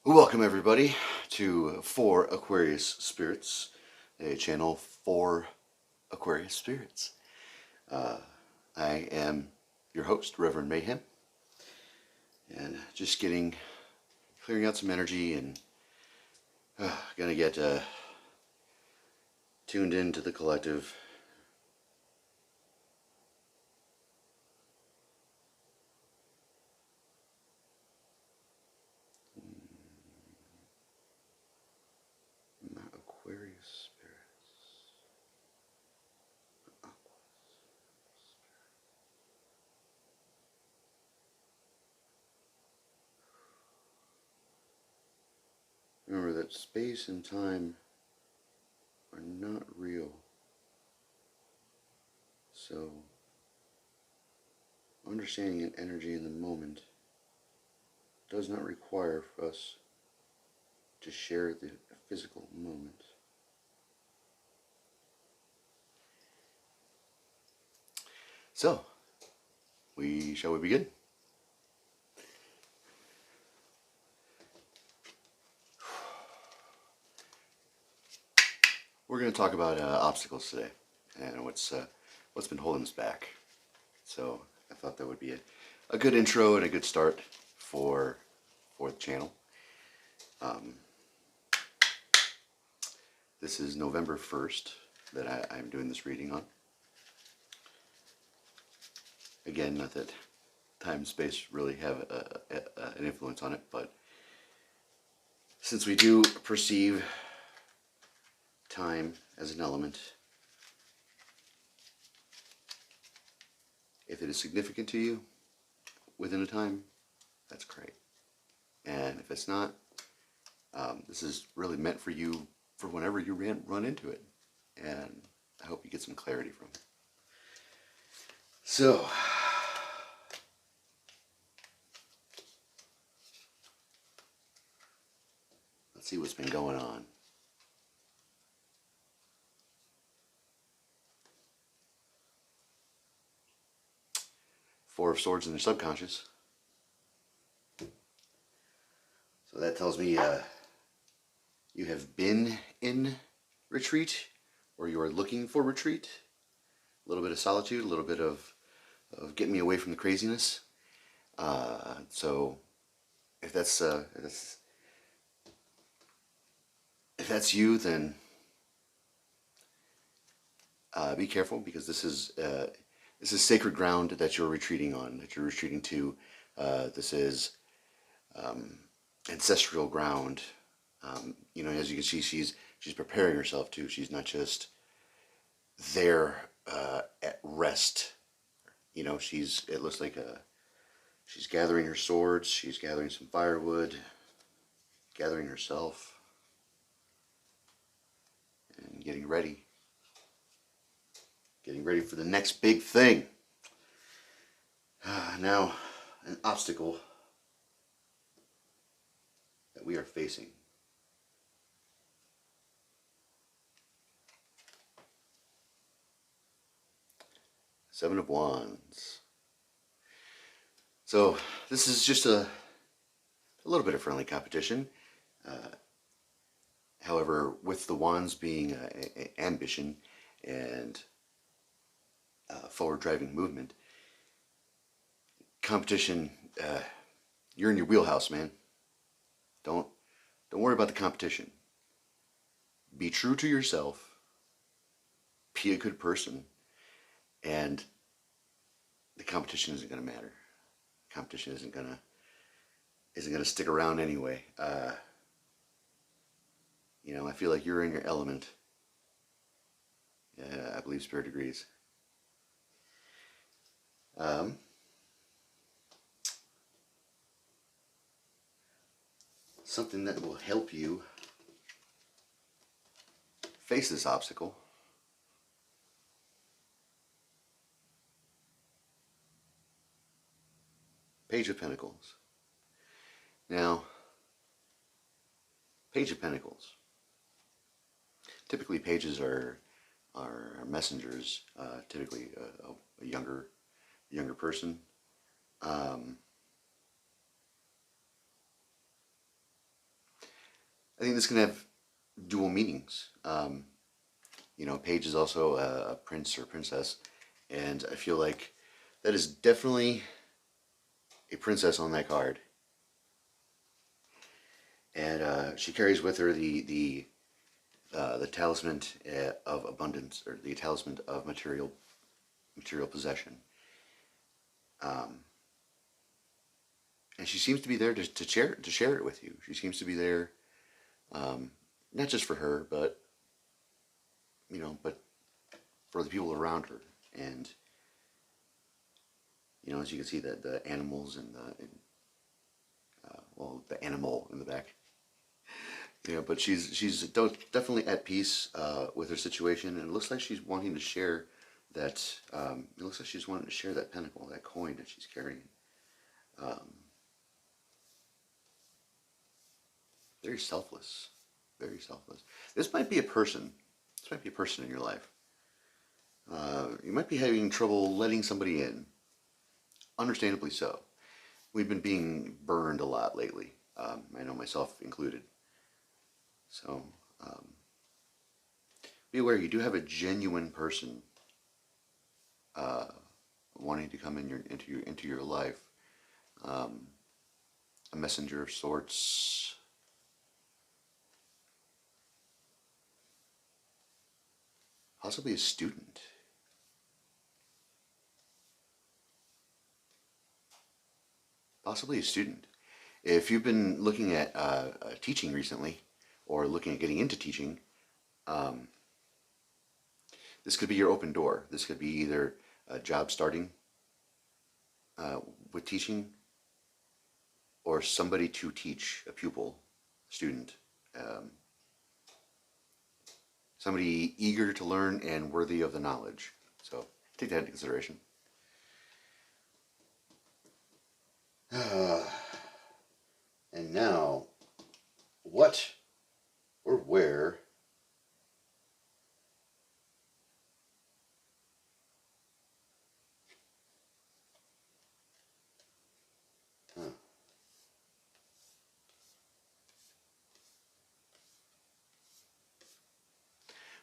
Welcome everybody to For Aquarius Spirits, a channel for Aquarius Spirits. I am your host, Reverend Mayhem, and just clearing out some energy and gonna get tuned into the collective. Aquarius Spirits. Remember that space and time are not real. So, understanding an energy in the moment does not require for us to share the physical moment. So, shall we begin? We're going to talk about obstacles today and what's been holding us back. So I thought that would be a good intro and a good start for the channel. This is November 1st that I'm doing this reading on. Again, not that time and space really have an influence on it, but since we do perceive time as an element, if it is significant to you within a time, that's great. And if it's not, this is really meant for you for whenever you run into it. And I hope you get some clarity from it. So, let's see what's been going on. Four of Swords in the subconscious. So that tells me you have been in retreat, or you are looking for retreat. A little bit of solitude, a little bit of getting me away from the craziness. So if that's you, then be careful, because this is sacred ground that you're retreating on, that you're retreating to. This is ancestral ground. You know, as you can see, she's preparing herself too. She's not just there at rest. You know, it looks like she's gathering her swords, she's gathering some firewood, gathering herself, and getting ready for the next big thing. Now, an obstacle that we are facing. Seven of Wands. So this is just a little bit of friendly competition. However, with the Wands being ambition and forward driving movement, competition, you're in your wheelhouse, man. Don't worry about the competition. Be true to yourself. Be a good person. And the competition isn't going to matter. Competition isn't going to stick around anyway. You know, I feel like you're in your element. Yeah, I believe Spirit agrees. Something that will help you face this obstacle. Page of Pentacles. Now, Page of Pentacles. Typically, pages are messengers. Typically, a younger person. I think this can have dual meanings. You know, Page is also a prince or princess, and I feel like that is definitely a princess on that card. And she carries with her the talisman of abundance, or the talisman of material possession. And she seems to be there to share it with you. She seems to be there, not just for her, but but for the people around her. And as you can see, the animals and the animal in the back. But she's definitely at peace with her situation, and it looks like she's wanting to share that. It looks like she's wanting to share that pentacle, that coin that she's carrying. Very selfless, very selfless. This might be a person. This might be a person in your life. You might be having trouble letting somebody in. Understandably so. We've been being burned a lot lately. I know, myself included. So be aware, you do have a genuine person wanting to come into your life. A messenger of sorts. Possibly a student. Possibly a student. If you've been looking at teaching recently, or looking at getting into teaching, this could be your open door. This could be either a job starting with teaching, or somebody to teach, a pupil, student, somebody eager to learn and worthy of the knowledge. So take that into consideration. And now, what or where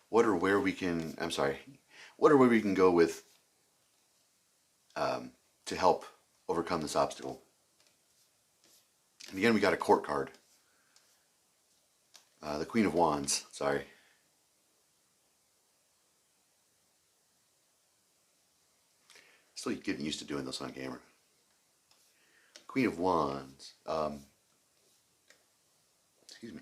what or where we can go with to help overcome this obstacle. And again, we got a court card. The Queen of Wands, sorry. Still getting used to doing this on camera. Queen of Wands. Excuse me.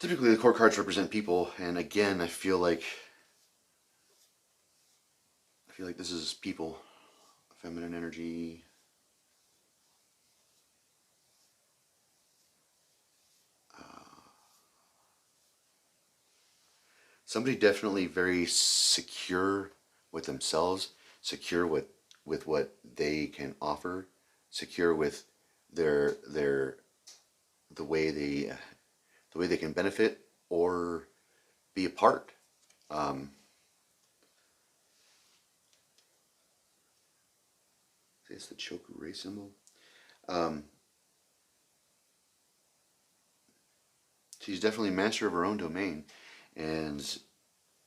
Typically, the court cards represent people, and again, I feel like this is people, feminine energy. Somebody definitely very secure with themselves, secure with what they can offer, secure with the way they can benefit or be a part. It's the choker ray symbol. She's definitely master of her own domain, and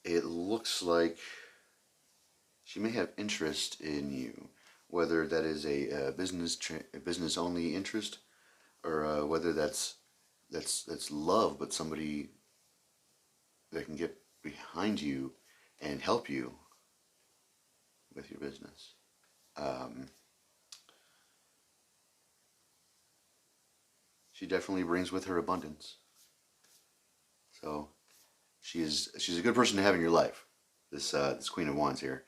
it looks like she may have interest in you, whether that is a business only interest, or whether that's love, but somebody that can get behind you and help you with your business. She definitely brings with her abundance. So she's a good person to have in your life. This Queen of Wands here.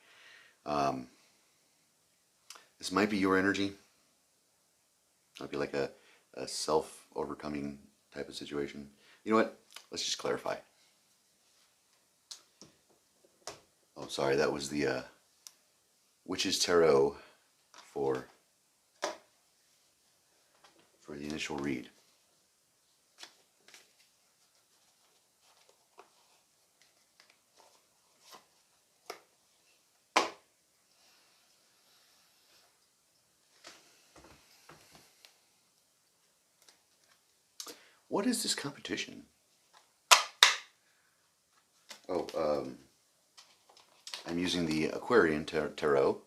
This might be your energy. Might be like a self-overcoming type of situation. You know what? Let's just clarify. Oh, sorry, that was the Witch's Tarot for the initial read. what is this competition? Oh, I'm using the Aquarian Tarot.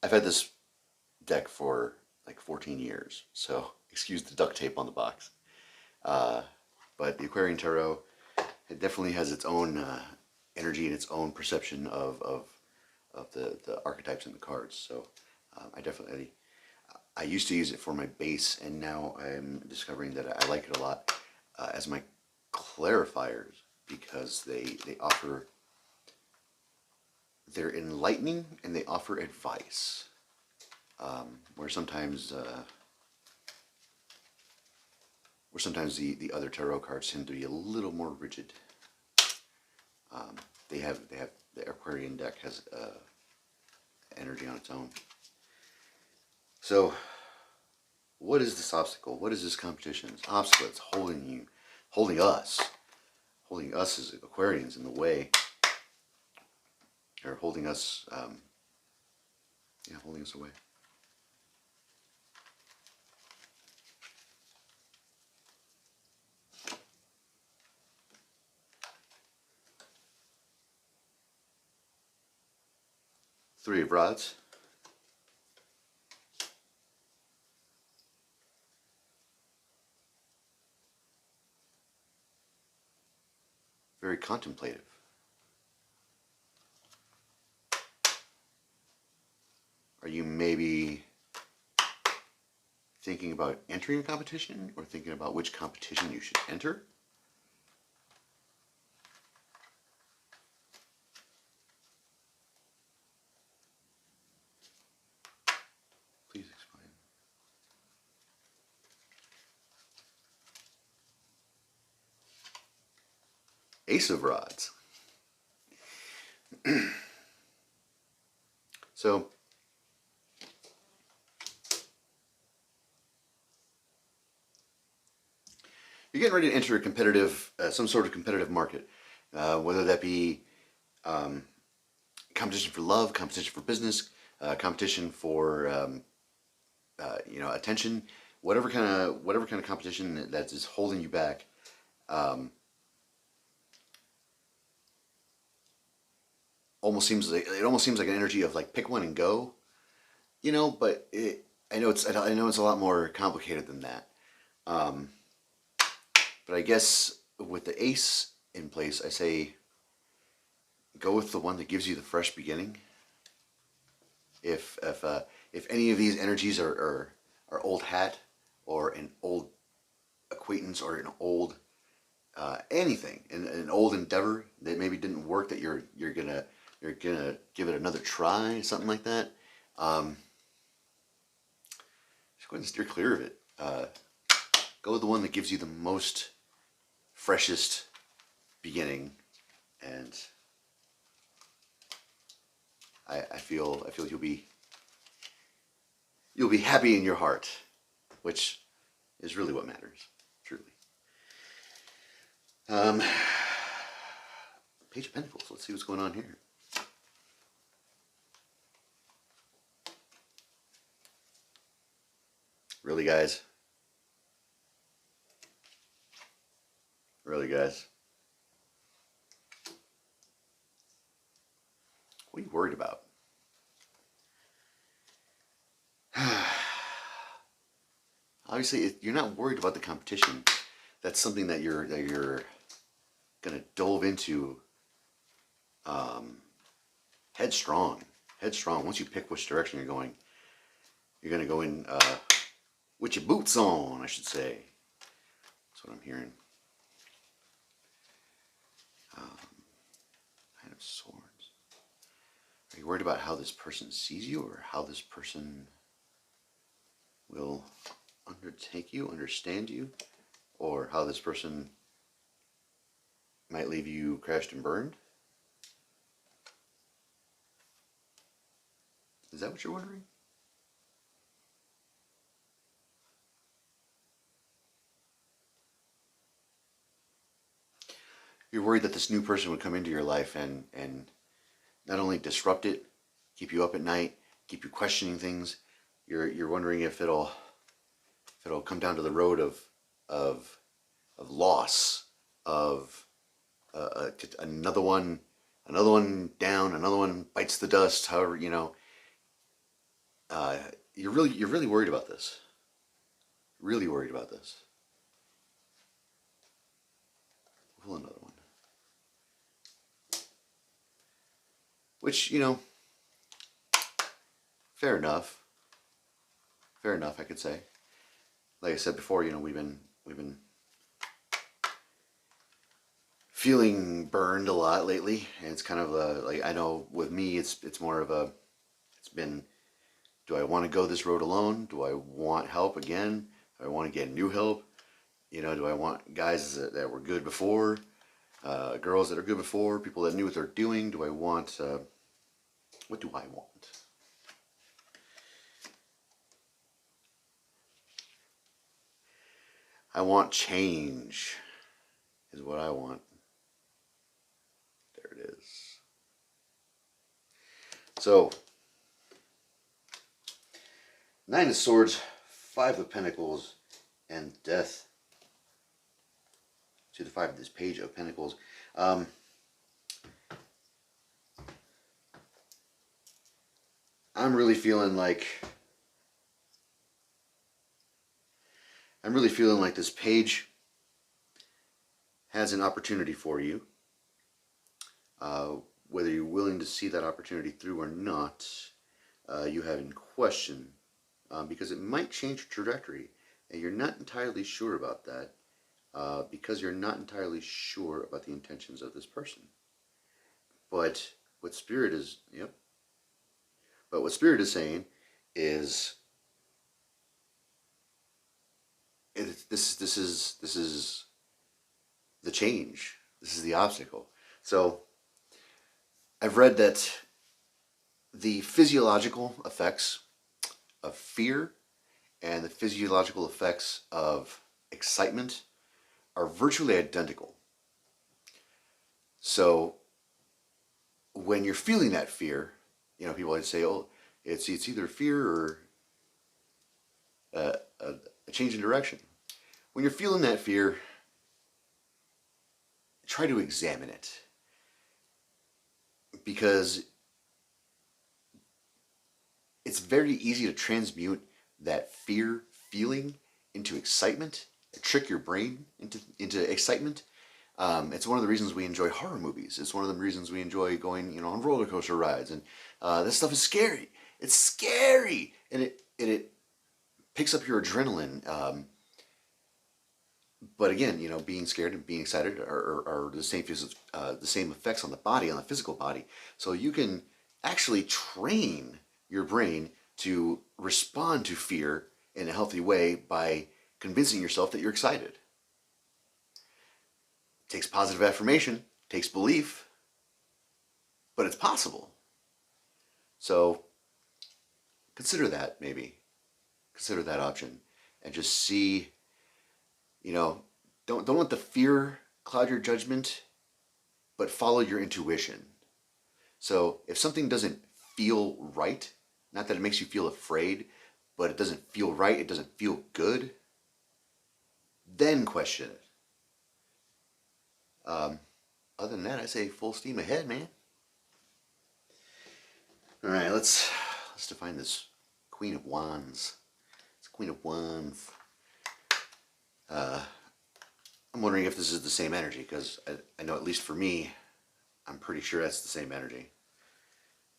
I've had this deck for like 14 years, so excuse the duct tape on the box. But the Aquarian Tarot, it definitely has its own energy and its own perception of the archetypes in the cards. So I used to use it for my base, and now I'm discovering that I like it a lot as my clarifiers, because they're enlightening and they offer advice. Where sometimes the other tarot cards tend to be a little more rigid. The Aquarian deck has energy on its own. So, what is this obstacle? What is this competition? This obstacle that's holding us as Aquarians in the way, or holding us away. Three of Rods. Very contemplative. Are you maybe thinking about entering a competition, or thinking about which competition you should enter? Please explain. Ace of Rods. So, you're getting ready to enter a competitive, some sort of competitive market, whether that be competition for love, competition for business, competition for attention, whatever kind of competition that is holding you back. It almost seems like an energy of like pick one and go, But I know it's a lot more complicated than that. But I guess with the ace in place, I say go with the one that gives you the fresh beginning. If any of these energies are old hat, or an old acquaintance, or an old anything, an old endeavor that maybe didn't work, that you're gonna give it another try, something like that. Just go ahead and steer clear of it. Go with the one that gives you the most freshest beginning, and I feel you'll be happy in your heart, which is really what matters, truly. Page of Pentacles. Let's see what's going on here. Really, guys? Really, guys? What are you worried about? Obviously, if you're not worried about the competition, that's something that you're gonna delve into headstrong. Once you pick which direction you're going, you're gonna go in with your boots on, I should say. That's what I'm hearing. Knight of Swords. Are you worried about how this person sees you, or how this person will undertake you, understand you, or how this person might leave you crashed and burned? Is that what you're wondering? You're worried that this new person would come into your life and not only disrupt it, keep you up at night, keep you questioning things. You're wondering if it'll come down to the road of loss, of another one down, another one bites the dust. However, you know, you're really worried about this. Really worried about this. Pull another one. Which, you know, fair enough. Fair enough, I could say. Like I said before, you know, we've been feeling burned a lot lately, and it's kind of like, I know with me, it's more of a, it's been, do I want to go this road alone? Do I want help again? Do I want to get new help? You know, do I want guys that were good before? Girls that are good before? People that knew what they're doing? Do I want, what do I want? I want change, is what I want. There it is. So, Nine of Swords, Five of Pentacles, and Death to the Five of this Page of Pentacles. I'm really feeling like this page has an opportunity for you. Whether you're willing to see that opportunity through or not, you have in question, because it might change your trajectory, and you're not entirely sure about that, because you're not entirely sure about the intentions of this person. But what Spirit is, but what Spirit is saying is, this is the change. This is the obstacle. So I've read that the physiological effects of fear and the physiological effects of excitement are virtually identical. So when you're feeling that fear, you know, people always say, oh, it's either fear or a change in direction. When you're feeling that fear, try to examine it, because it's very easy to transmute that fear feeling into excitement, trick your brain into excitement. It's one of the reasons we enjoy horror movies. It's one of the reasons we enjoy going, you know, on roller coaster rides. And this stuff is scary. It's scary, and it picks up your adrenaline. But again, you know, being scared and being excited are the same effects on the body, on the physical body. So you can actually train your brain to respond to fear in a healthy way by convincing yourself that you're excited. It takes positive affirmation, takes belief, but it's possible. So consider that, maybe. Consider that option, and just see, you know, don't let the fear cloud your judgment, but follow your intuition. So if something doesn't feel right, not that it makes you feel afraid, but it doesn't feel right, it doesn't feel good, then question it. Other than that, I say full steam ahead, man. All right, let's define this Queen of Wands. It's Queen of Wands. I'm wondering if this is the same energy, because I know, at least for me, I'm pretty sure that's the same energy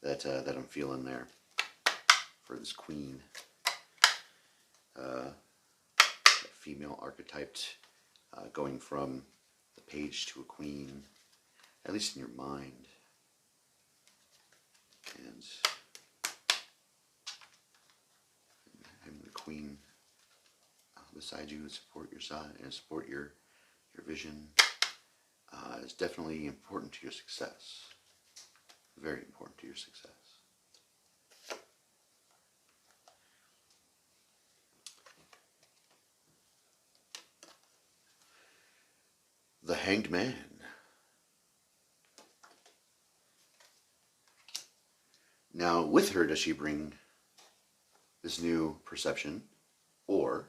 that I'm feeling there for this Queen. Female archetyped, going from the Page to a Queen, at least in your mind. And having the Queen beside you to support your side and support your vision is definitely important to your success. Very important to your success. The Hanged Man. Now, with her, does she bring this new perception, or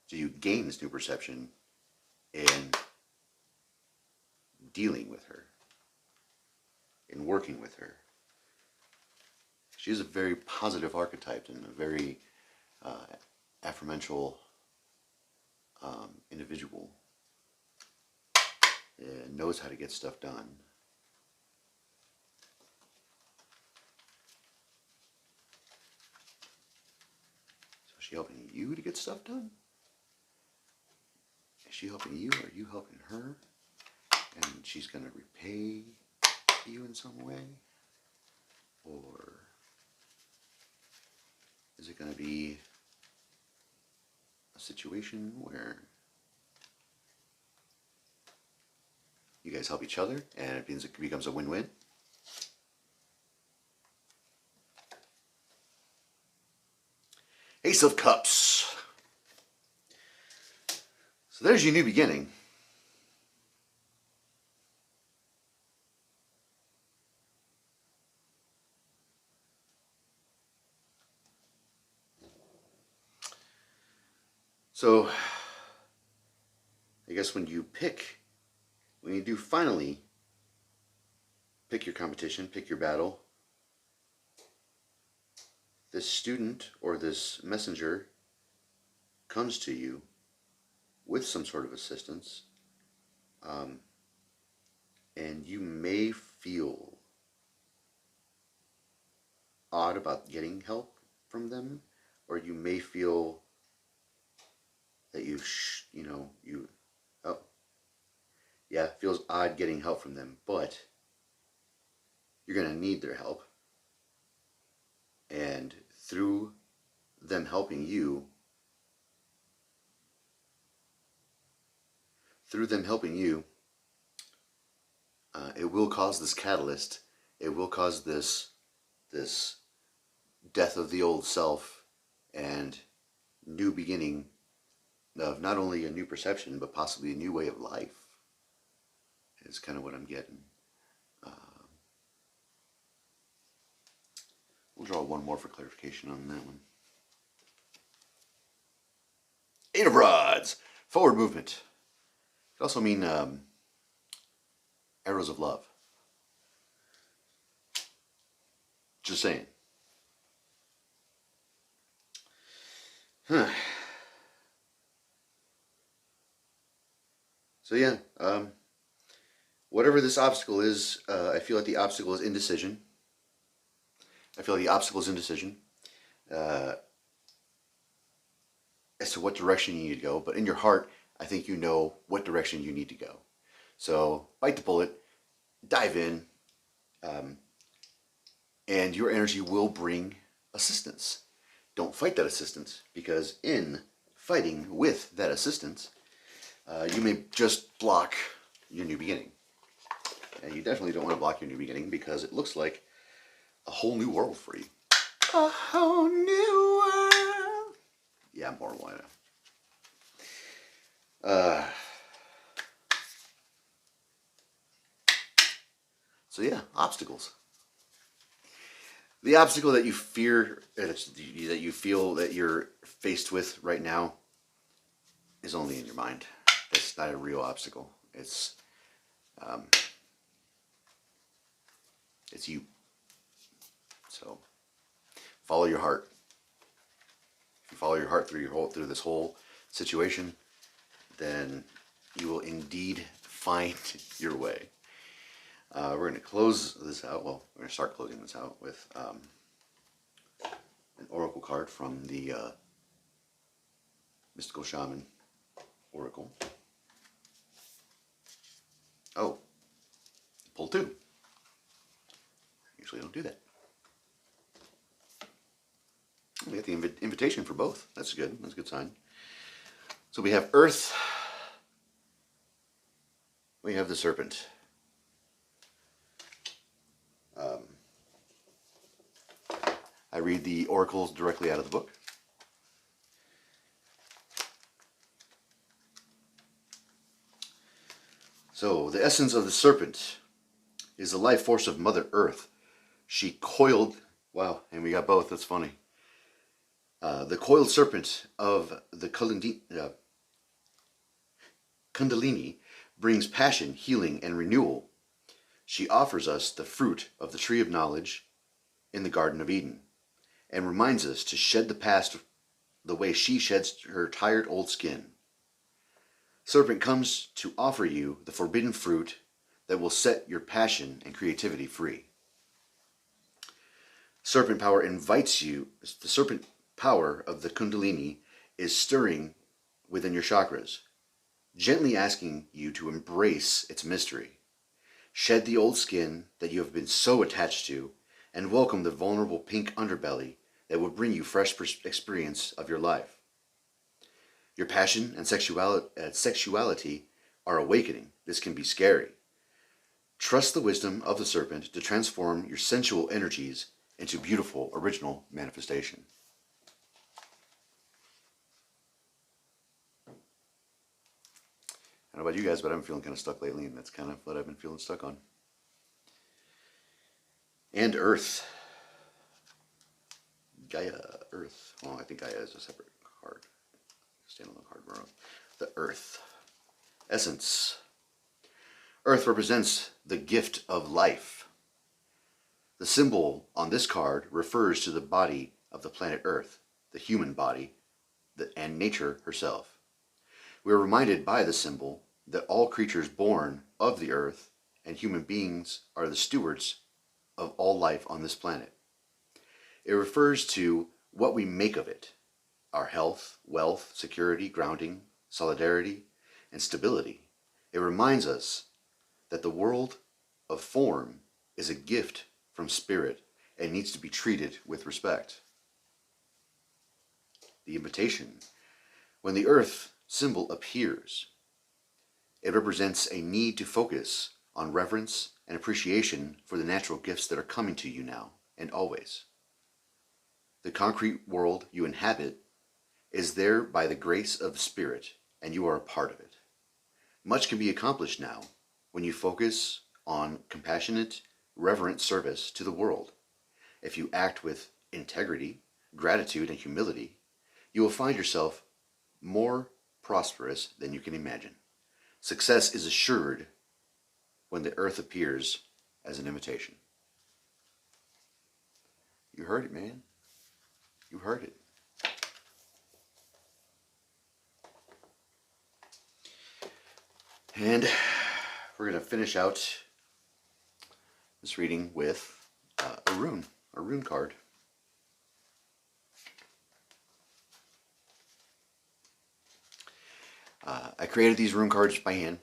So you gain this new perception in dealing with her, in working with her. She is a very positive archetype and a very affirmential individual. And knows how to get stuff done. So is she helping you to get stuff done? Is she helping you, or are you helping her? And she's going to repay you in some way? Or is it going to be a situation where you guys help each other and it becomes a win-win? Ace of Cups. So there's your new beginning. So I guess when you do finally pick your competition, pick your battle, this student or this messenger comes to you with some sort of assistance, and you may feel odd about getting help from them, or you may feel that it feels odd getting help from them, but you're going to need their help. And through them helping you, it will cause this catalyst. It will cause this death of the old self and new beginning of not only a new perception, but possibly a new way of life. Is kind of what I'm getting. We'll draw one more for clarification on that one. Eight of Rods. Forward movement. It could also mean arrows of love. Just saying. Huh. So yeah, whatever this obstacle is, I feel like the obstacle is indecision. As to what direction you need to go. But in your heart, I think you know what direction you need to go. So bite the bullet, dive in, and your energy will bring assistance. Don't fight that assistance, because in fighting with that assistance, you may just block your new beginning. And you definitely don't want to block your new beginning, because it looks like a whole new world for you. A whole new world. Yeah, more why not. So yeah, obstacles. The obstacle that you fear, that you feel that you're faced with right now, is only in your mind. It's not a real obstacle. It's you. So follow your heart. If you follow your heart through this whole situation, then you will indeed find your way. We're going to close this out. Well, we're going to start closing this out with an oracle card from the Mystical Shaman Oracle. Oh, pull two. Usually don't do that. We got the invitation for both. That's good. That's a good sign. So we have Earth. We have the Serpent. I read the oracles directly out of the book. So, the essence of the serpent is the life force of Mother Earth. She coiled, wow, and we got both, that's funny. The coiled serpent of the Kundalini brings passion, healing, and renewal. She offers us the fruit of the tree of knowledge in the Garden of Eden, and reminds us to shed the past the way she sheds her tired old skin. Serpent comes to offer you the forbidden fruit that will set your passion and creativity free. Serpent power invites you, the serpent power of the Kundalini is stirring within your chakras, gently asking you to embrace its mystery. Shed the old skin that you have been so attached to, and welcome the vulnerable pink underbelly that will bring you fresh experience of your life. Your passion and sexuality are awakening. This can be scary. Trust the wisdom of the serpent to transform your sensual energies into beautiful, original manifestation. I don't know about you guys, but I've been feeling kind of stuck lately, and that's kind of what I've been feeling stuck on. And Earth. Gaia, Earth. Well, I think Gaia is a separate card. Standalone card. The Earth. Essence. Earth represents the gift of life. The symbol on this card refers to the body of the planet Earth, the human body, and nature herself. We are reminded by the symbol that all creatures born of the earth and human beings are the stewards of all life on this planet. It refers to what we make of it, our health, wealth, security, grounding, solidarity, and stability. It reminds us that the world of form is a gift from spirit and needs to be treated with respect. The invitation. When the earth symbol appears, it represents a need to focus on reverence and appreciation for the natural gifts that are coming to you now and always. The concrete world you inhabit is there by the grace of the Spirit, and you are a part of it. Much can be accomplished now when you focus on compassionate, reverent service to the world. If you act with integrity, gratitude, and humility, you will find yourself more prosperous than you can imagine. Success is assured when the earth appears as an invitation. You heard it, man. You heard it. And we're going to finish out this reading with a rune card. I created these rune cards by hand.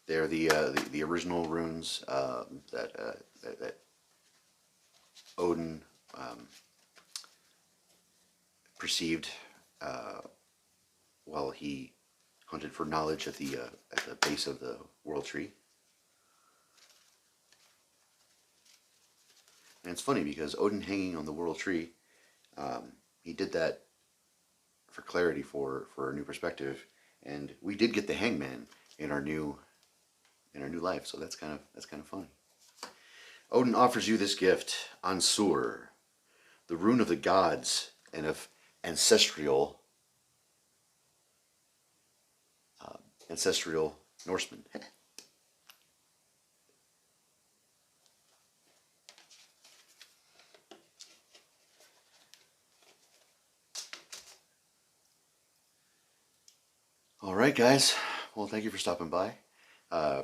They're the original runes that Odin perceived while he hunted for knowledge at the base of the world tree. And it's funny because Odin hanging on the world tree, he did that for clarity, for a new perspective, and we did get the Hangman in our new life. So that's kind of funny. Odin offers you this gift, Ansur, the rune of the gods and of ancestral Norsemen. All right, guys. Well, thank you for stopping by.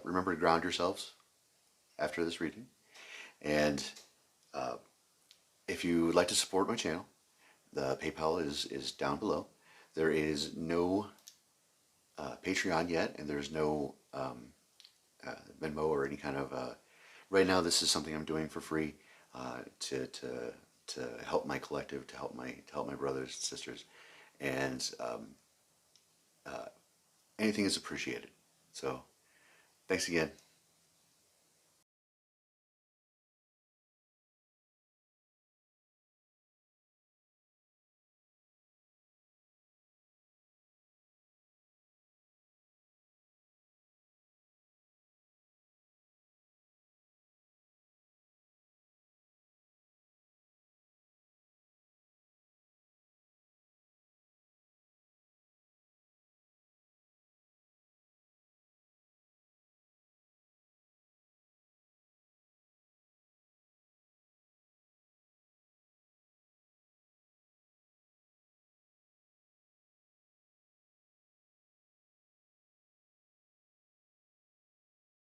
Remember to ground yourselves after this reading. And if you would like to support my channel, the PayPal is down below. There is no Patreon yet, and there's no Venmo or any kind of. Right now, this is something I'm doing for free to help my collective, to help my brothers and sisters, and anything is appreciated. So, thanks again.